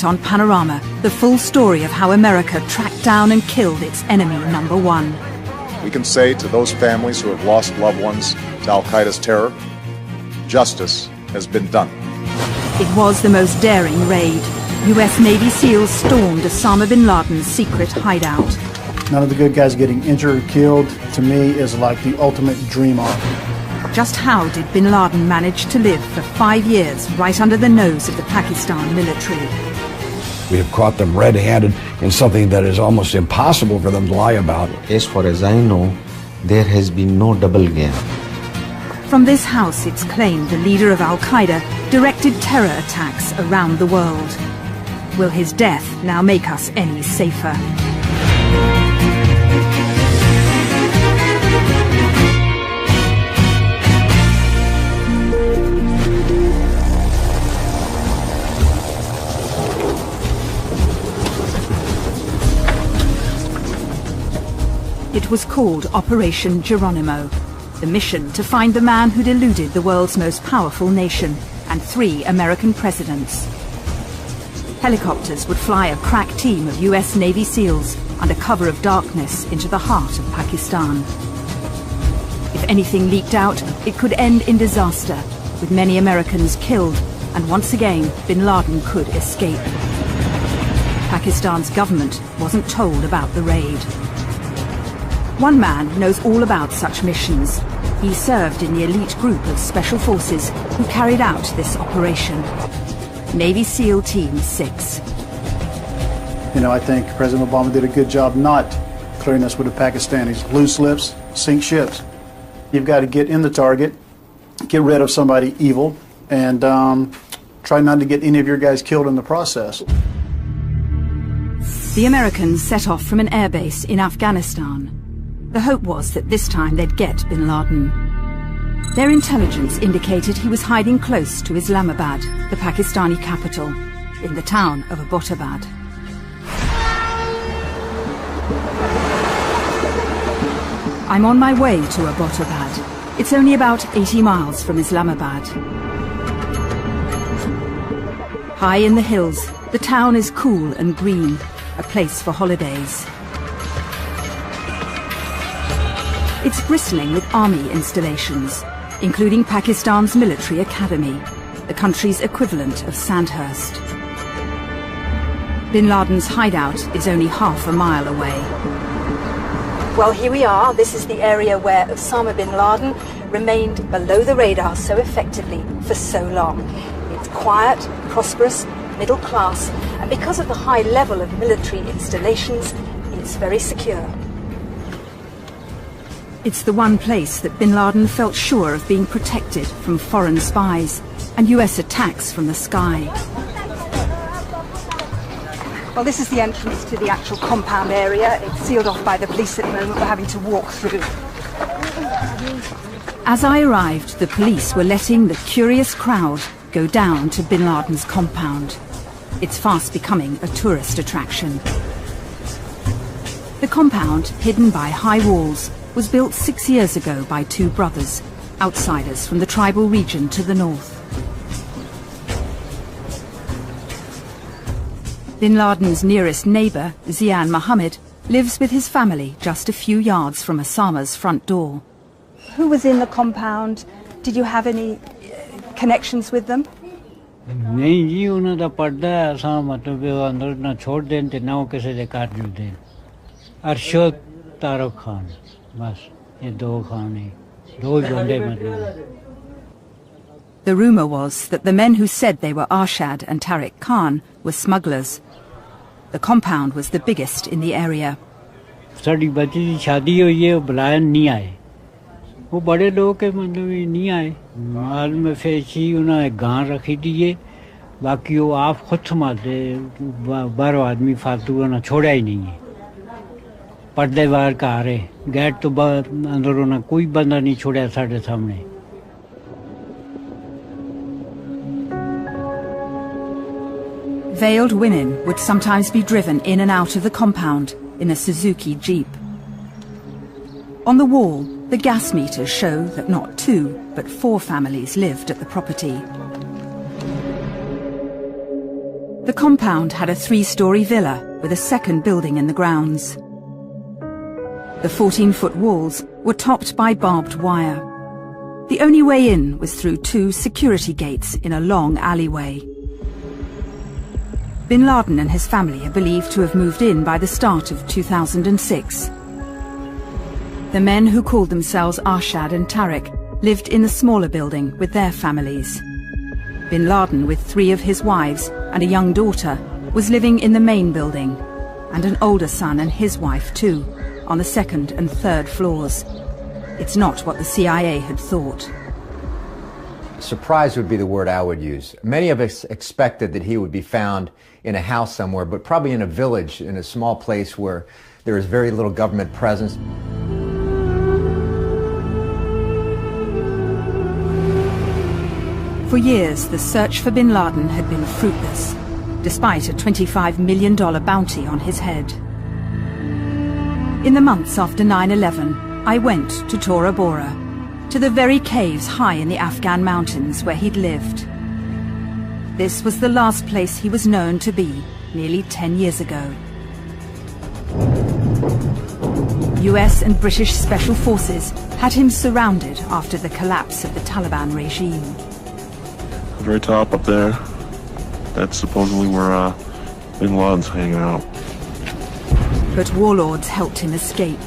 Tonight on Panorama, the full story of how America tracked down and killed its enemy number one. We can say to those families who have lost loved ones to al-Qaeda's terror, justice has been done. It was the most daring raid. US Navy SEALs stormed Osama bin Laden's secret hideout. None of the good guys getting injured or killed, to me, is like the ultimate dream arc. Just how did bin Laden manage to live for 5 years right under the nose of the Pakistan military? We have caught them red-handed in something that is almost impossible for them to lie about. As far as I know, there has been no double game. From this house, it's claimed the leader of al-Qaeda directed terror attacks around the world. Will his death now make us any safer? It was called Operation Geronimo, the mission to find the man who'd eluded the world's most powerful nation and 3 American presidents. Helicopters would fly a crack team of US Navy SEALs under cover of darkness into the heart of Pakistan. If anything leaked out, it could end in disaster, with many Americans killed, and once again, bin Laden could escape. Pakistan's government wasn't told about the raid. One man knows all about such missions. He served in the elite group of special forces who carried out this operation. Navy SEAL Team 6. You know, I think President Obama did a good job not clearing us with the Pakistanis. Loose lips, sink ships. You've got to get in the target, get rid of somebody evil, and try not to get any of your guys killed in the process. The Americans set off from an airbase in Afghanistan. The hope was that this time they'd get bin Laden. Their intelligence indicated he was hiding close to Islamabad, the Pakistani capital, in the town of Abbottabad. I'm on my way to Abbottabad. It's only about 80 miles from Islamabad. High in the hills, the town is cool and green, a place for holidays. It's bristling with army installations, including Pakistan's military academy, the country's equivalent of Sandhurst. Bin Laden's hideout is only half a mile away. Well, here we are. This is the area where Osama bin Laden remained below the radar so effectively for so long. It's quiet, prosperous, middle class, and because of the high level of military installations, it's very secure. It's the one place that bin Laden felt sure of being protected from foreign spies and US attacks from the sky. Well, this is the entrance to the actual compound area. It's sealed off by the police at the moment. We're having to walk through. As I arrived, the police were letting the curious crowd go down to bin Laden's compound. It's fast becoming a tourist attraction. The compound, hidden by high walls, was built 6 years ago by 2 brothers, outsiders from the tribal region to the north. Bin Laden's nearest neighbour, Zian Mohammed, lives with his family just a few yards from Osama's front door. Who was in the compound? Did you have any connections with them? नहीं जी उन्हें तो पढ़ता है ऐसा मतलब अंदर ना छोड़ दें तो ना कैसे देकार जुड़ दें अरशद तारक खान बस ये 2 खाने 2 बंदे मतलब. The rumour was that the men who said they were Arshad and Tariq Khan were smugglers. The compound was the biggest in the area. Sari बच्ची की शादी हुई है बुलाया नहीं आए वो बड़े लोग के मतलब नहीं आए माल में फेंची उन्होंने गां रखी दी है बाकी वो आप खुद संभालते 12 आदमी फालतू उन्होंने छोड़ा ही नहीं है पर्दे बाहर का आ रहे गेट तो अंदर उन्होंने कोई बंदा नहीं छोड़ा साढ़े सामने. Veiled women would sometimes be driven in and out of the compound in a Suzuki Jeep. On the wall, the gas meters show that not 2, but 4 families lived at the property. The compound had a 3-story villa with a second building in the grounds. The 14-foot walls were topped by barbed wire. The only way in was through 2 security gates in a long alleyway. Bin Laden and his family are believed to have moved in by the start of 2006. The men who called themselves Arshad and Tariq lived in the smaller building with their families. Bin Laden, with 3 of his wives and a young daughter, was living in the main building, and an older son and his wife too, on the 2nd and 3rd floors. It's not what the CIA had thought. Surprise would be the word I would use. Many of us expected that he would be found in a house somewhere, but probably in a village, in a small place where there is very little government presence. For years, the search for bin Laden had been fruitless, despite a $25 million bounty on his head. In the months after 9/11, I went to Tora Bora, to the very caves high in the Afghan mountains where he'd lived. This was the last place he was known to be, nearly 10 years ago. US and British special forces had him surrounded after the collapse of the Taliban regime. Very top up there, that's supposedly where bin Laden's hanging out. But warlords helped him escape.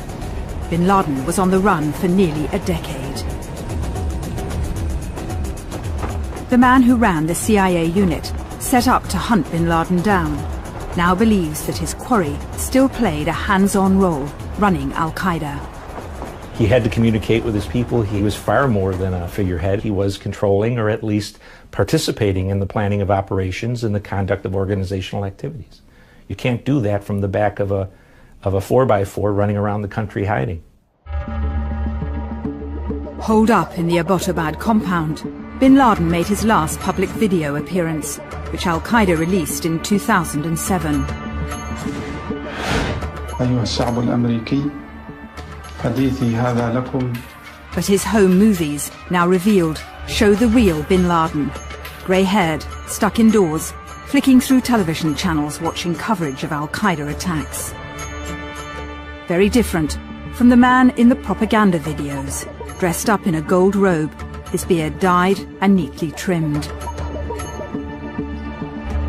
Bin Laden was on the run for nearly a decade. The man who ran the CIA unit, set up to hunt bin Laden down, now believes that his quarry still played a hands-on role running Al-Qaeda. He had to communicate with his people. He was far more than a figurehead. He was controlling, or at least participating in the planning of operations and the conduct of organizational activities. You can't do that from the back of a 4x4 running around the country hiding. Holed up in the Abbottabad compound, bin Laden made his last public video appearance, which Al-Qaeda released in 2007. أيها الشعب الأمريكي حديثي هذا لكم. But his home movies, now revealed, show the real bin Laden, grey-haired, stuck indoors, flicking through television channels watching coverage of Al-Qaeda attacks. Very different from the man in the propaganda videos, dressed up in a gold robe, his beard dyed and neatly trimmed.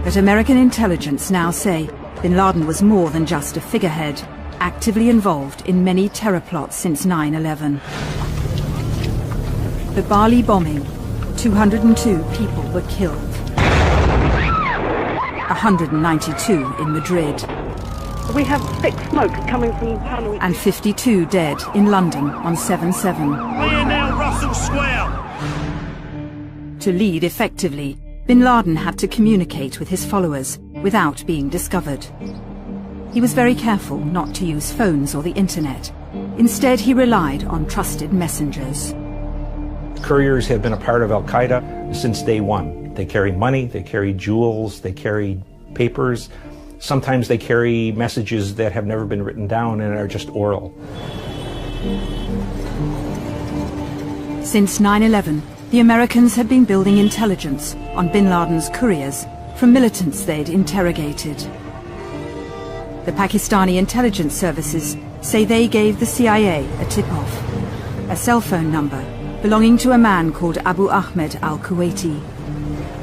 But American intelligence now say bin Laden was more than just a figurehead, actively involved in many terror plots since 9/11. The Bali bombing, 202 people were killed. 192 in Madrid. We have thick smoke coming from the tunnel. And 52 dead in London on 7/7. We are now Russell Square. To lead effectively, bin Laden had to communicate with his followers without being discovered. He was very careful not to use phones or the internet. Instead, he relied on trusted messengers. Couriers have been a part of Al-Qaeda since day one. They carry money, they carry jewels, they carry papers. Sometimes they carry messages that have never been written down and are just oral. Since 9/11, the Americans had been building intelligence on bin Laden's couriers from militants they'd interrogated. The Pakistani intelligence services say they gave the CIA a tip-off, a cell phone number belonging to a man called Abu Ahmed al-Kuwaiti.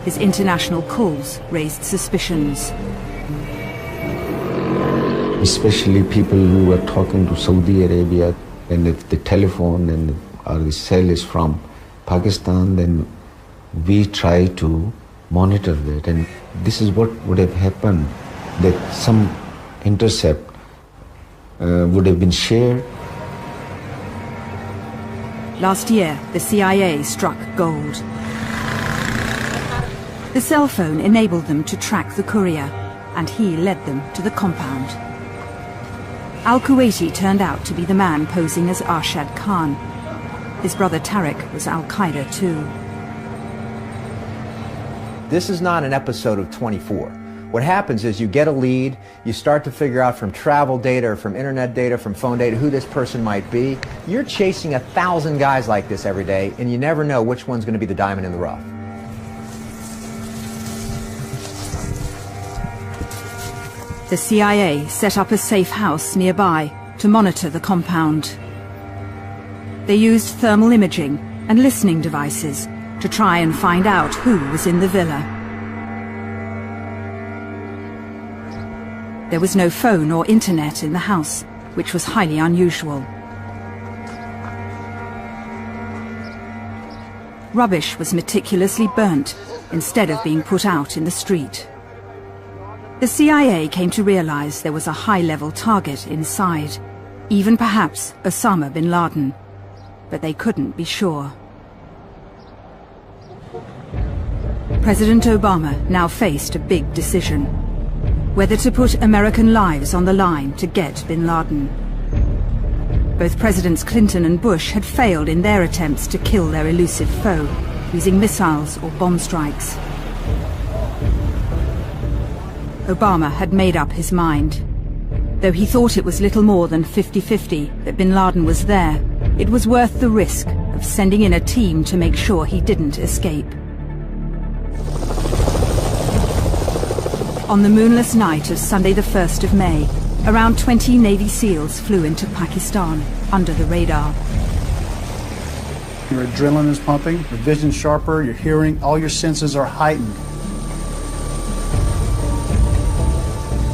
His international calls raised suspicions. Especially people who are talking to Saudi Arabia, and if the telephone or the cell is from Pakistan, then we try to monitor that. And this is what would have happened, that some intercept would have been shared. Last year, the CIA struck gold. The cell phone enabled them to track the courier, and he led them to the compound. Al-Kuwaiti turned out to be the man posing as Arshad Khan. His brother Tariq was Al-Qaeda too. This is not an episode of 24. What happens is you get a lead, you start to figure out from travel data or from internet data, from phone data, who this person might be. You're chasing 1,000 guys like this every day, and you never know which one's going to be the diamond in the rough. The CIA set up a safe house nearby to monitor the compound. They used thermal imaging and listening devices to try and find out who was in the villa. There was no phone or internet in the house, which was highly unusual. Rubbish was meticulously burnt instead of being put out in the street. The CIA came to realize there was a high-level target inside, even perhaps Osama bin Laden, but they couldn't be sure. President Obama now faced a big decision: whether to put American lives on the line to get bin Laden. Both Presidents Clinton and Bush had failed in their attempts to kill their elusive foe, using missiles or bomb strikes. Obama had made up his mind. Though he thought it was little more than 50-50 that bin Laden was there, it was worth the risk of sending in a team to make sure he didn't escape. On the moonless night of Sunday the 1st of May, around 20 Navy SEALs flew into Pakistan, under the radar. Your adrenaline is pumping, your vision's sharper, your hearing, all your senses are heightened.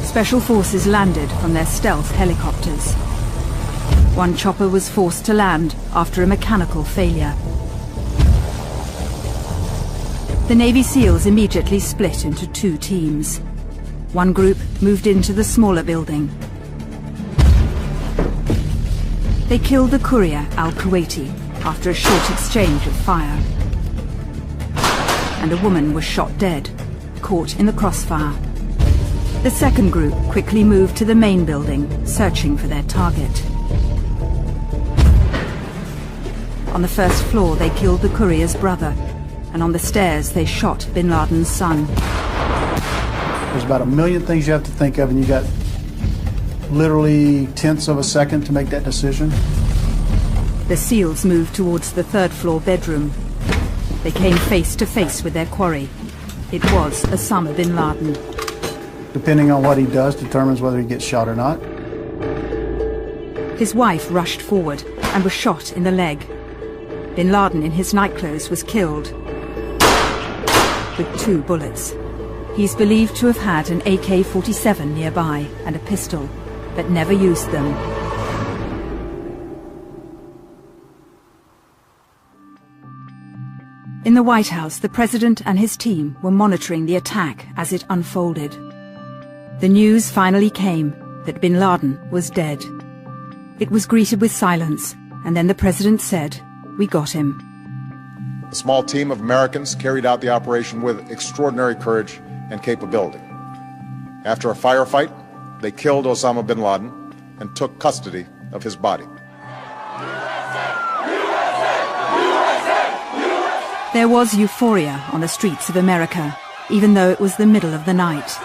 Special forces landed from their stealth helicopters. One chopper was forced to land after a mechanical failure. The Navy SEALs immediately split into two teams. One group moved into the smaller building. They killed the courier Al-Kuwaiti after a short exchange of fire. And a woman was shot dead, caught in the crossfire. The second group quickly moved to the main building, searching for their target. On the first floor, they killed the courier's brother, and on the stairs, they shot bin Laden's son. There's about 1 million things you have to think of, and you got literally tenths of a second to make that decision. The SEALs moved towards the third-floor bedroom. They came face to face with their quarry. It was Osama bin Laden. Depending on what he does, determines whether he gets shot or not. His wife rushed forward and was shot in the leg. Bin Laden, in his nightclothes, was killed with 2 bullets. He's believed to have had an AK-47 nearby and a pistol, but never used them. In the White House, the president and his team were monitoring the attack as it unfolded. The news finally came that bin Laden was dead. It was greeted with silence, and then the president said, "We got him." A small team of Americans carried out the operation with extraordinary courage and capability. After a firefight, they killed Osama bin Laden and took custody of his body. There was euphoria on the streets of America, even though it was the middle of the night.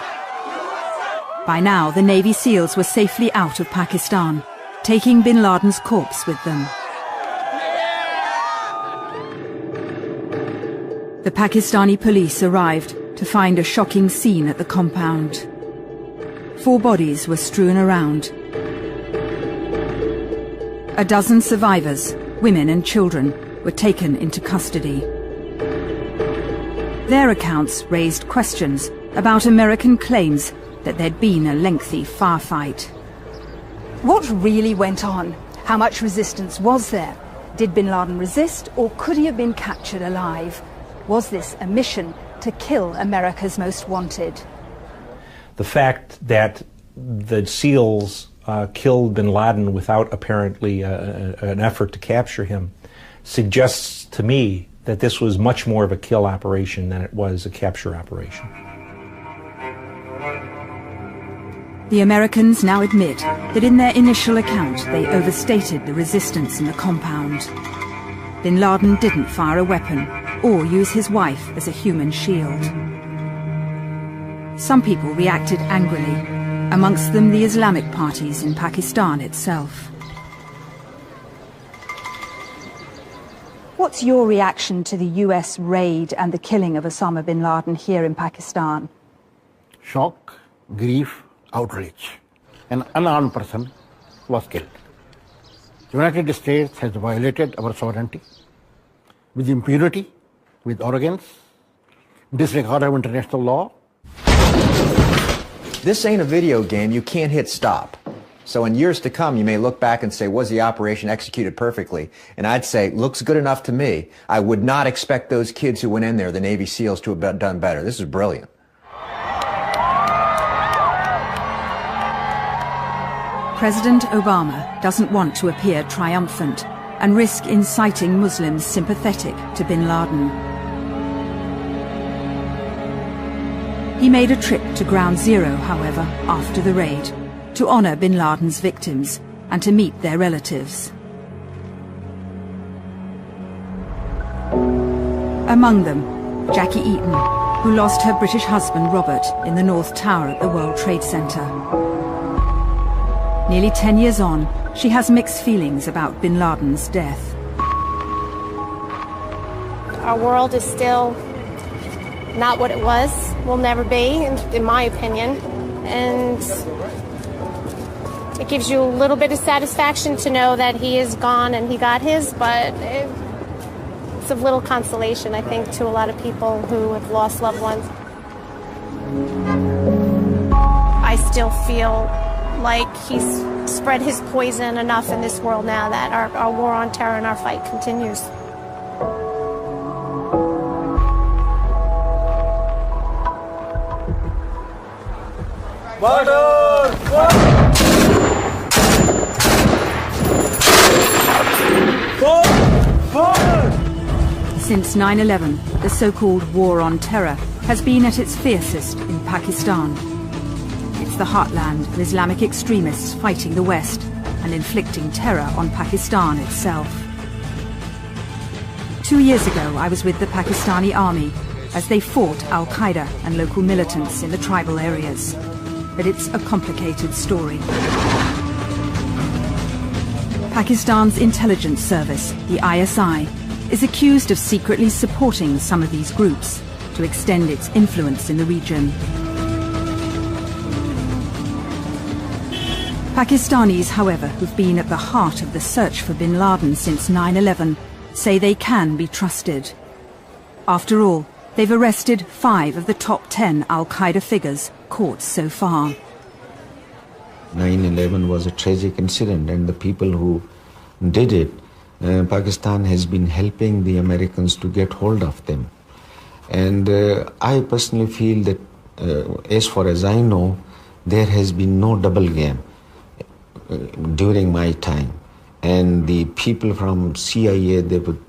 By now, the Navy SEALs were safely out of Pakistan, taking bin Laden's corpse with them. The Pakistani police arrived to find a shocking scene at the compound. 4 bodies were strewn around. A dozen survivors, women and children, were taken into custody. Their accounts raised questions about American claims that there'd been a lengthy firefight. What really went on? How much resistance was there? Did bin Laden resist, or could he have been captured alive? Was this a mission to kill America's most wanted? The fact that the SEALs killed bin Laden without apparently an effort to capture him suggests to me that this was much more of a kill operation than it was a capture operation. The Americans now admit that in their initial account they overstated the resistance in the compound. Bin Laden didn't fire a weapon or use his wife as a human shield. Some people reacted angrily, amongst them the Islamic parties in Pakistan itself. What's your reaction to the US raid and the killing of Osama bin Laden here in Pakistan? Shock, grief, outrage. An unarmed person was killed. The United States has violated our sovereignty with impunity, with arrogance, disregard of international law. This ain't a video game. You can't hit stop. So in years to come, you may look back and say, was the operation executed perfectly? And I'd say, looks good enough to me. I would not expect those kids who went in there, the Navy SEALs, to have done better. This is brilliant. President Obama doesn't want to appear triumphant and risk inciting Muslims sympathetic to bin Laden. He made a trip to Ground Zero, however, after the raid, to honor bin Laden's victims and to meet their relatives. Among them, Jackie Eaton, who lost her British husband Robert in the North Tower at the World Trade Center. Nearly 10 years on, she has mixed feelings about bin Laden's death. Our world is still not what it was, will never be, in my opinion. And it gives you a little bit of satisfaction to know that he is gone and he got his, but it's of little consolation, I think, to a lot of people who have lost loved ones. I still feel like he's spread his poison enough in this world now that our war on terror and our fight continues. Since 9/11, the so-called war on terror has been at its fiercest in Pakistan. It's the heartland of Islamic extremists fighting the West and inflicting terror on Pakistan itself. 2 years ago, I was with the Pakistani army as they fought Al-Qaeda and local militants in the tribal areas. But it's a complicated story. Pakistan's intelligence service, the ISI, is accused of secretly supporting some of these groups to extend its influence in the region. Pakistanis, however, who've been at the heart of the search for bin Laden since 9/11, say they can be trusted. After all, they've arrested 5 of the top 10 Al-Qaeda figures caught so far. 9/11 was a tragic incident, and the people who did it, Pakistan has been helping the Americans to get hold of them. And I personally feel that, as far as I know, there has been no double game during my time. And the people from CIA, they would,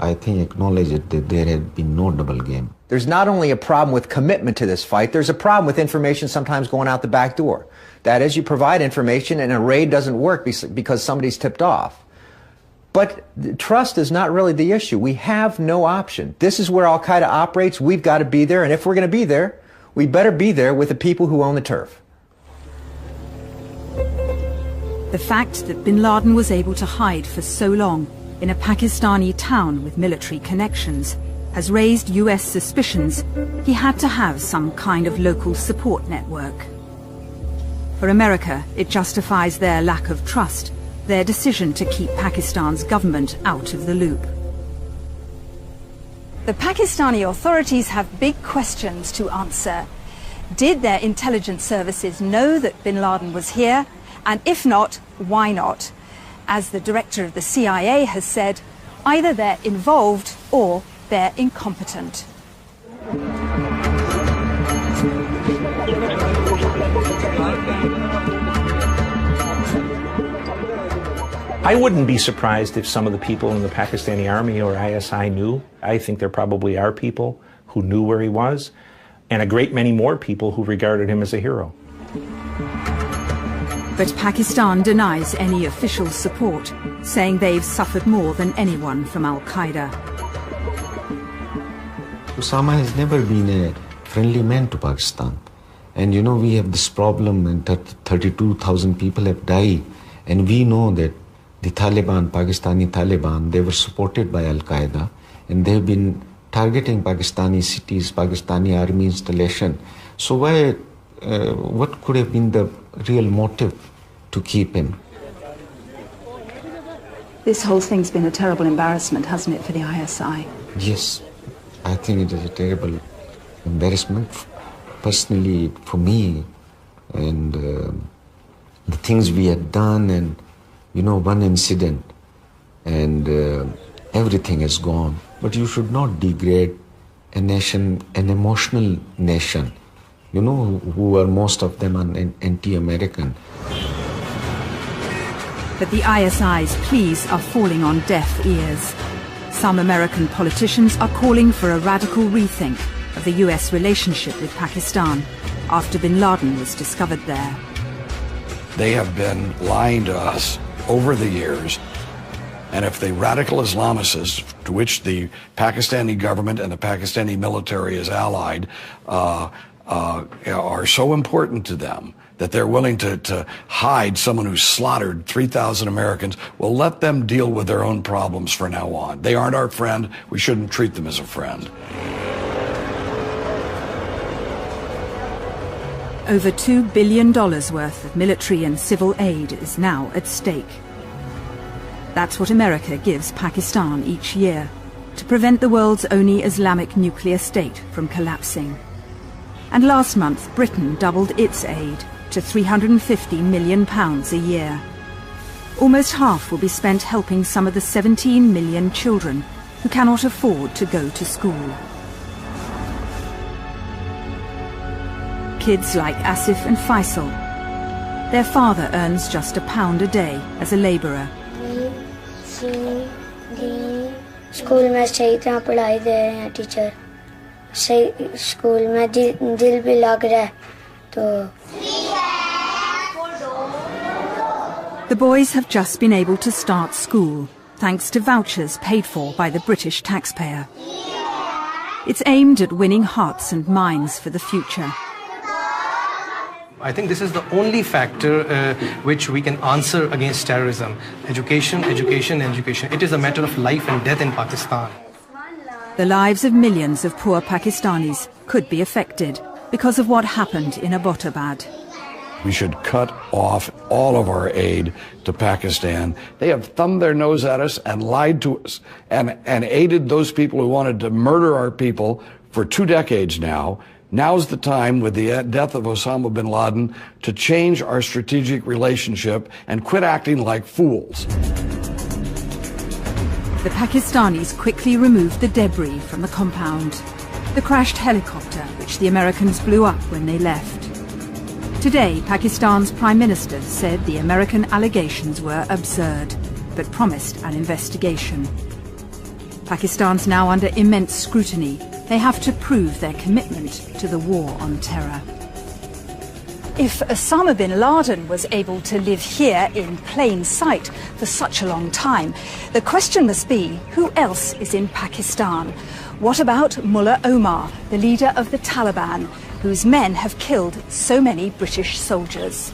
I think, acknowledge it, that there had been no double game. There's not only a problem with commitment to this fight, there's a problem with information sometimes going out the back door. That is, you provide information and a raid doesn't work because somebody's tipped off. But trust is not really the issue. We have no option. This is where Al-Qaeda operates. We've got to be there. And if we're going to be there, we better be there with the people who own the turf. The fact that bin Laden was able to hide for so long in a Pakistani town with military connections has raised US suspicions he had to have some kind of local support network. For America, it justifies their lack of trust, their decision to keep Pakistan's government out of the loop. The Pakistani authorities have big questions to answer. Did their intelligence services know that bin Laden was here? And if not, why not? As the director of the CIA has said, either they're involved or they're incompetent. I wouldn't be surprised if some of the people in the Pakistani army or ISI knew. I think there probably are people who knew where he was, and a great many more people who regarded him as a hero. But Pakistan denies any official support, saying they've suffered more than anyone from Al-Qaeda. Osama has never been a friendly man to Pakistan. And you know, we have this problem, and 32,000 people have died. And we know that the Taliban, Pakistani Taliban, they were supported by Al-Qaeda. And they've been targeting Pakistani cities, Pakistani army installation. So why what could have been the real motive to keep him? This whole thing's been a terrible embarrassment, hasn't it, for the ISI? Yes, I think it is a terrible embarrassment, personally for me, and the things we had done, and one incident, and everything is gone. But you should not degrade a nation, an emotional nation, who are most of them anti-American. But the ISI's pleas are falling on deaf ears. Some American politicians are calling for a radical rethink of the US relationship with Pakistan after bin Laden was discovered there. They have been lying to us over the years, and if the radical Islamists, to which the Pakistani government and the Pakistani military is allied, are so important to them that they're willing to hide someone who's slaughtered 3,000 Americans, well, let them deal with their own problems from now on. They aren't our friend. We shouldn't treat them as a friend. Over $2 billion worth of military and civil aid is now at stake. That's what America gives Pakistan each year to prevent the world's only Islamic nuclear state from collapsing. And last month, Britain doubled its aid to £350 million a year. Almost half will be spent helping some of the 17 million children who cannot afford to go to school. Kids like Asif and Faisal. Their father earns just £1 a day as a labourer. School में सही तरह पढ़ाई दे रहे हैं teacher सही school में दिल भी लग रहा है तो The boys have just been able to start school thanks to vouchers paid for by the British taxpayer. It's aimed at winning hearts and minds for the future. I think this is the only factor which we can answer against terrorism. Education, education, education. It is a matter of life and death in Pakistan. The lives of millions of poor Pakistanis could be affected because of what happened in Abbottabad. We should cut off all of our aid to Pakistan. They have thumbed their nose at us and lied to us and aided those people who wanted to murder our people for 2 decades now. Now's the time, with the death of Osama bin Laden, to change our strategic relationship and quit acting like fools. The Pakistanis quickly removed the debris from the compound. The crashed helicopter, which the Americans blew up when they left. Today, Pakistan's Prime Minister said the American allegations were absurd, but promised an investigation. Pakistan's now under immense scrutiny. They have to prove their commitment to the war on terror. If Osama bin Laden was able to live here in plain sight for such a long time, the question must be, who else is in Pakistan? What about Mullah Omar, the leader of the Taliban, whose men have killed so many British soldiers?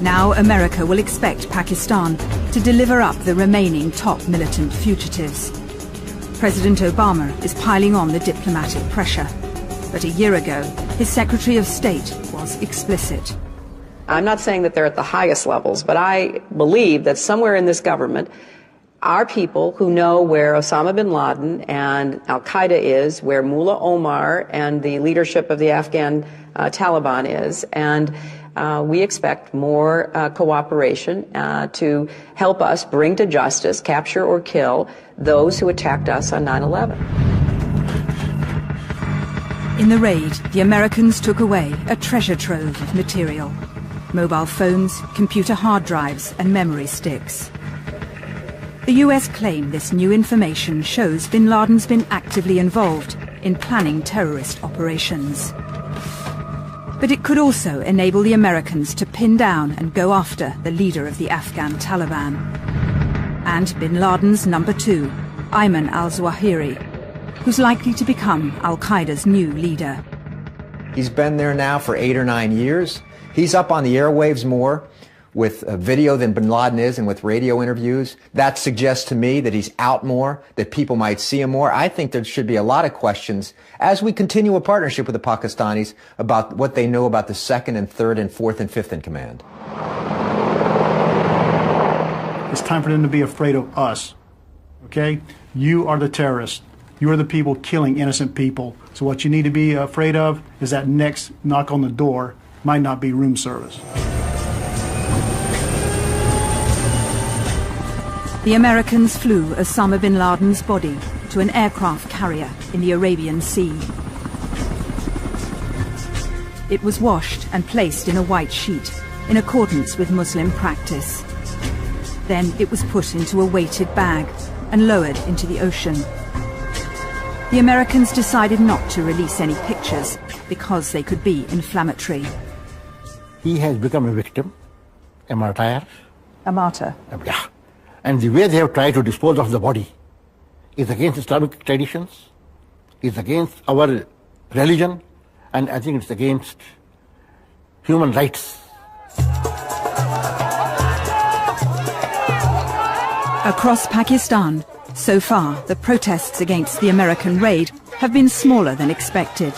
Now America will expect Pakistan to deliver up the remaining top militant fugitives. President Obama is piling on the diplomatic pressure. But a year ago, his Secretary of State was explicit. I'm not saying that they're at the highest levels, but I believe that somewhere in this government are people who know where Osama bin Laden and Al-Qaeda is, where Mullah Omar and the leadership of the Afghan Taliban is, and we expect more cooperation to help us bring to justice, capture or kill those who attacked us on 9/11. In the raid, the Americans took away a treasure trove of material. Mobile phones, computer hard drives and memory sticks. The US claim this new information shows bin Laden's been actively involved in planning terrorist operations. But it could also enable the Americans to pin down and go after the leader of the Afghan Taliban. And bin Laden's number 2, Ayman al-Zawahiri, who's likely to become Al-Qaeda's new leader. He's been there now for 8 or 9 years. He's up on the airwaves more. with video than bin Laden is and with radio interviews. That suggests to me that he's out more, that people might see him more. I think there should be a lot of questions as we continue a partnership with the Pakistanis about what they know about the 2nd and 3rd and 4th and 5th in command. It's time for them to be afraid of us, okay? You are the terrorists. You are the people killing innocent people. So what you need to be afraid of is that next knock on the door might not be room service. The Americans flew Osama bin Laden's body to an aircraft carrier in the Arabian Sea. It was washed and placed in a white sheet in accordance with Muslim practice. Then it was put into a weighted bag and lowered into the ocean. The Americans decided not to release any pictures because they could be inflammatory. He has become a victim, a martyr. A martyr? Yeah. And the way they have tried to dispose of the body is against Islamic traditions, is against our religion, and I think it's against human rights. Across Pakistan, so far, the protests against the American raid have been smaller than expected.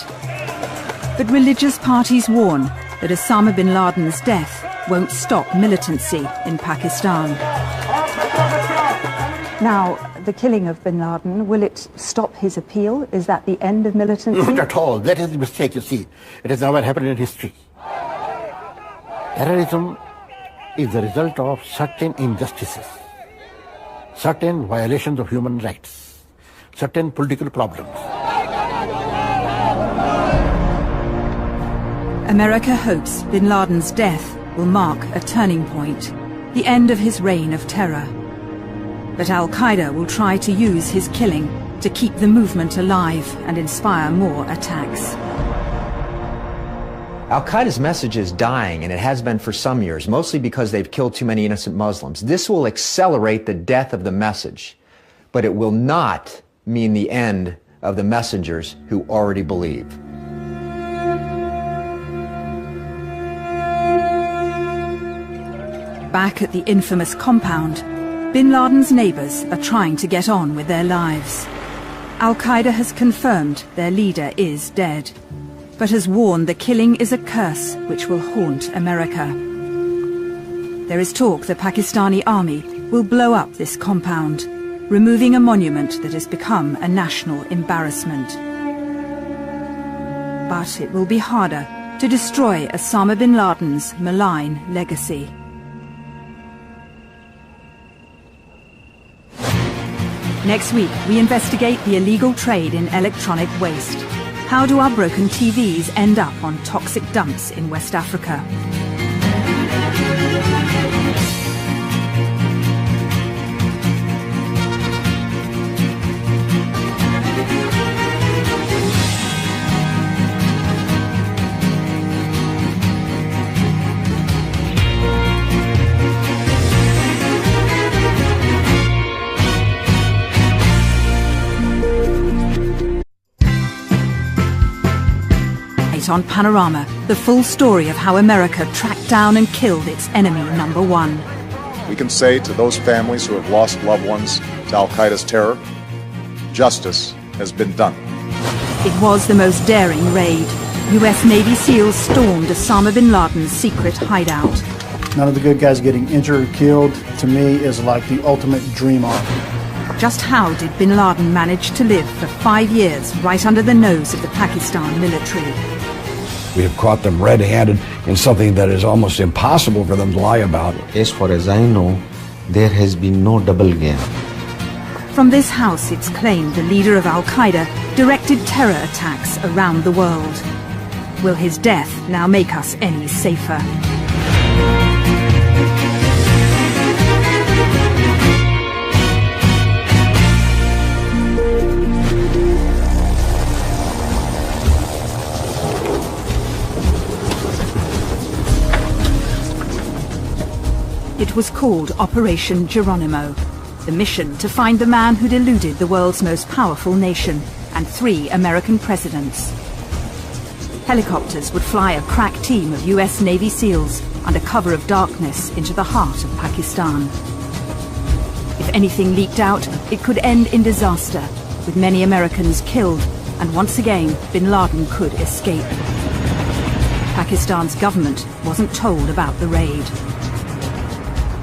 But religious parties warn that Osama bin Laden's death won't stop militancy in Pakistan. Now, the killing of bin Laden, will it stop his appeal? Is that the end of militancy? Not at all. That is the mistake, you see. It has never happened in history. Terrorism is the result of certain injustices, certain violations of human rights, certain political problems. America hopes bin Laden's death will mark a turning point, the end of his reign of terror. But Al-Qaeda will try to use his killing to keep the movement alive and inspire more attacks. Al-Qaeda's message is dying, and it has been for some years, mostly because they've killed too many innocent Muslims. This will accelerate the death of the message, but it will not mean the end of the messengers who already believe. Back at the infamous compound, bin Laden's neighbors are trying to get on with their lives. Al-Qaeda has confirmed their leader is dead, but has warned the killing is a curse which will haunt America. There is talk the Pakistani army will blow up this compound, removing a monument that has become a national embarrassment. But it will be harder to destroy Osama bin Laden's malign legacy. Next week, we investigate the illegal trade in electronic waste. How do our broken TVs end up on toxic dumps in West Africa? On Panorama, the full story of how America tracked down and killed its enemy number one. We can say to those families who have lost loved ones to Al-Qaeda's terror, justice has been done. It was the most daring raid. US Navy SEALs stormed Osama bin Laden's secret hideout. None of the good guys getting injured or killed, to me, is like the ultimate dream arc. Just how did bin Laden manage to live for 5 years right under the nose of the Pakistan military? We have caught them red-handed in something that is almost impossible for them to lie about. As far as I know, there has been no double game. From this house, it's claimed the leader of Al-Qaeda directed terror attacks around the world. Will his death now make us any safer? It was called Operation Geronimo, the mission to find the man who'd eluded the world's most powerful nation and 3 American presidents. Helicopters would fly a crack team of US Navy SEALs under cover of darkness into the heart of Pakistan. If anything leaked out, it could end in disaster, with many Americans killed, and once again, bin Laden could escape. Pakistan's government wasn't told about the raid.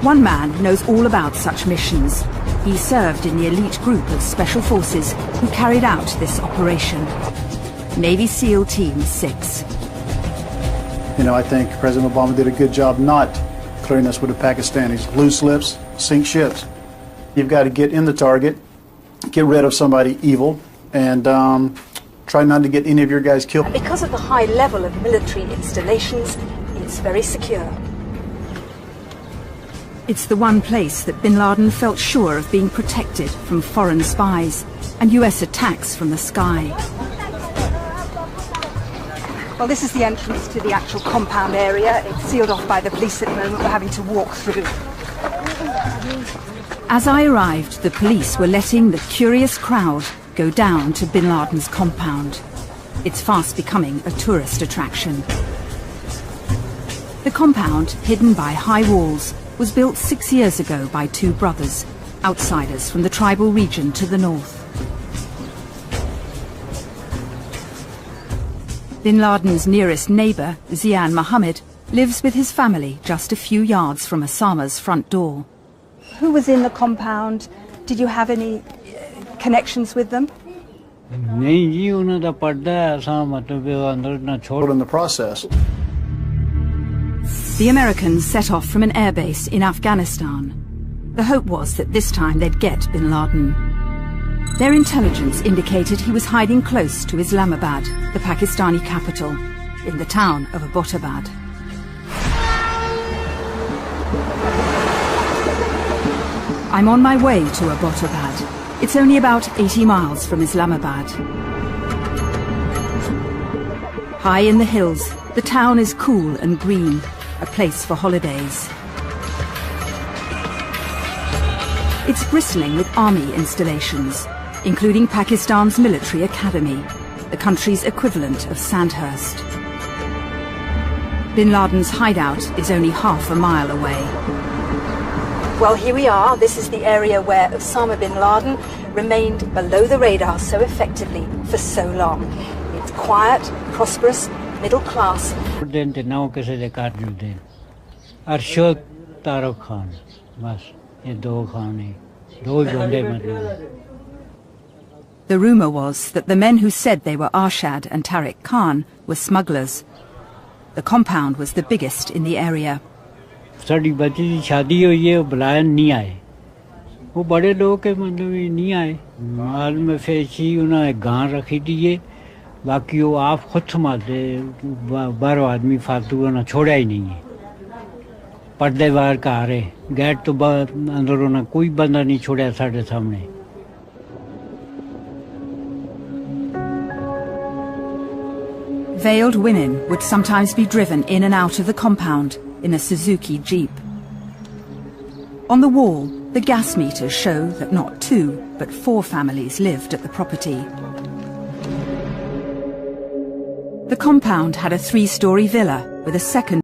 One man knows all about such missions. He served in the elite group of special forces who carried out this operation. Navy SEAL Team 6. You know, I think President Obama did a good job not clearing us with the Pakistanis. Loose lips, sink ships. You've got to get in the target, get rid of somebody evil, and try not to get any of your guys killed. Because of the high level of military installations, it's very secure. It's the one place that bin Laden felt sure of being protected from foreign spies and US attacks from the sky. Well, this is the entrance to the actual compound area. It's sealed off by the police at the moment. We're having to walk through. As I arrived, the police were letting the curious crowd go down to bin Laden's compound. It's fast becoming a tourist attraction. The compound, hidden by high walls, was built 6 years ago by two brothers, outsiders from the tribal region to the north. Bin Laden's nearest neighbour, Zian Mohammed, lives with his family just a few yards from Osama's front door. Who was in the compound? Did you have any connections with them? In the process. The Americans set off from an airbase in Afghanistan. The hope was that this time they'd get bin Laden. Their intelligence indicated he was hiding close to Islamabad, the Pakistani capital, in the town of Abbottabad. I'm on my way to Abbottabad. It's only about 80 miles from Islamabad. High in the hills, the town is cool and green, a place for holidays. It's bristling with army installations, including Pakistan's military academy, the country's equivalent of Sandhurst. Bin Laden's hideout is only half a mile away. Well, here we are. This is the area where Osama bin Laden remained below the radar so effectively for so long. It's quiet, prosperous, middle class. The rumour was that the men who said they were Arshad and Tariq Khan were smugglers. The compound was the biggest in the area. Sari बच्ची की शादी हुई है, बुलाया नहीं आए. वो बड़े लोग के मतलब नहीं आए. माल में फेंची उन्होंने गां रखी थी ये, बाकी वो आप खुद संभालते, 12 आदमी फालतू उन्होंने छोड़ा ही नहीं है. पर्दे बाहर का आ रहे, गेट तो अंदर उन्होंने कोई बंदा नहीं छोड़ा साढ़े सामने. Veiled women would sometimes be driven in and out of the compound in a Suzuki Jeep. On the wall, the gas meters show that not 2, but 4 families lived at the property. The compound had a 3-story villa with a second